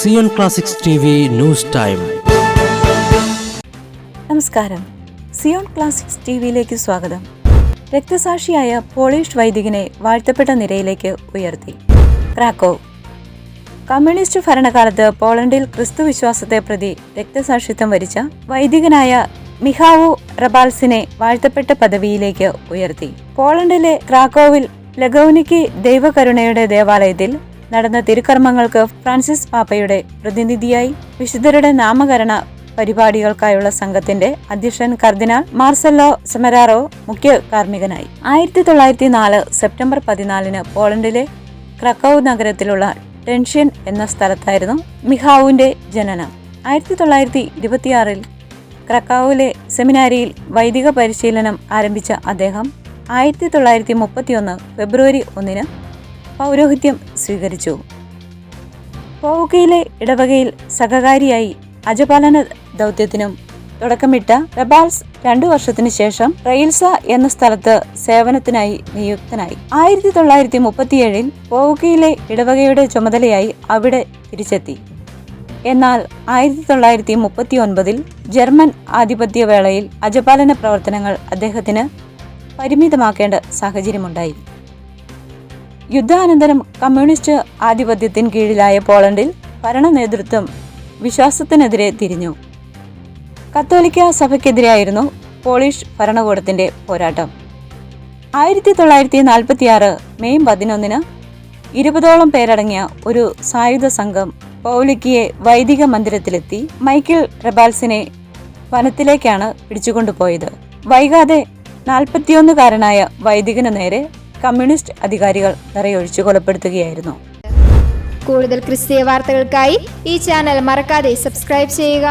Zion classics TV news time. നമസ്കാരം, Zion classics ടിവിയിലേക്ക് സ്വാഗതം. രക്തസാക്ഷിയായ പോളിഷ് വൈദികനെ വാഴ്ത്തപ്പെട്ട നിരയിലേക്ക് ഉയർത്തി. ക്രാക്കോവ്. കമ്മ്യൂണിസ്റ്റ് ഭരണകാലത്ത് പോളണ്ടിൽ ക്രിസ്തുവിശ്വാസത്തെ പ്രതി രക്തസാക്ഷിത്വം വരിച്ച വൈദികനായ മിഹാവു റബാൽസിനെ വാഴ്ത്തപ്പെട്ട പദവിയിലേക്ക് ഉയർത്തി. പോളണ്ടിലെ ക്രാക്കോവിൽ ലഗൌനിക്കി ദൈവകരുണയുടെ ദേവാലയത്തിൽ നടന്ന തിരുക്കർമ്മങ്ങൾക്ക് ഫ്രാൻസിസ് പാപ്പയുടെ പ്രതിനിധിയായി വിശുദ്ധരുടെ നാമകരണ പരിപാടികൾക്കായുള്ള സംഘത്തിന്റെ അധ്യക്ഷൻ കർദിനാൾ മാർസെല്ലോ സെമരാറോ മുഖ്യ കാർമ്മികനായി. 1904 സെപ്റ്റംബർ 14 പോളണ്ടിലെ ക്രക്കോവ് നഗരത്തിലുള്ള ടെൻഷ്യൻ എന്ന സ്ഥലത്തായിരുന്നു മിഹാവുവിന്റെ ജനനം. 1926 ക്രക്കോവിലെ സെമിനാരിയിൽ വൈദിക പരിശീലനം ആരംഭിച്ച അദ്ദേഹം 1931 ഫെബ്രുവരി 1 പൗരോഹിത്യം സ്വീകരിച്ചു. പോവുകയിലെ ഇടവകയിൽ സഹകാരിയായി അജപാലന ദൗത്യത്തിനും തുടക്കമിട്ട റബാൽസ് 2 വർഷത്തിനു ശേഷം റെയിൽസ എന്ന സ്ഥലത്ത് സേവനത്തിനായി നിയുക്തനായി. 1937 പോവുകയിലെ ഇടവകയുടെ ചുമതലയായി അവിടെ തിരിച്ചെത്തി. എന്നാൽ 1939 ജർമ്മൻ ആധിപത്യ വേളയിൽ അജപാലന പ്രവർത്തനങ്ങൾ അദ്ദേഹത്തിന് പരിമിതമാക്കേണ്ട സാഹചര്യമുണ്ടായി. യുദ്ധാനന്തരം കമ്മ്യൂണിസ്റ്റ് ആധിപത്യത്തിന് കീഴിലായ പോളണ്ടിൽ ഭരണ നേതൃത്വം വിശ്വാസത്തിനെതിരെ തിരിഞ്ഞു. കത്തോലിക്ക സഭയ്ക്കെതിരെയായിരുന്നു പോളിഷ് ഭരണകൂടത്തിന്റെ പോരാട്ടം. 1946 മെയ് 11 20ഓളം പേരടങ്ങിയ ഒരു സായുധ സംഘം പൗലിക്കിയെ വൈദിക മന്ദിരത്തിലെത്തി. മൈക്കിൾ റബാൽസിനെ വനത്തിലേക്കാണ് പിടിച്ചുകൊണ്ടുപോയത്. വൈകാതെ 41കാരനായ വൈദികന് നേരെ കമ്മ്യൂണിസ്റ്റ് അധികാരികൾ നിറയൊഴിച്ചു കൊലപ്പെടുത്തുകയായിരുന്നു. കൂടുതൽ ക്രിസ്തീയ വാർത്തകൾക്കായി ഈ ചാനൽ മറക്കാതെ സബ്സ്ക്രൈബ് ചെയ്യുക.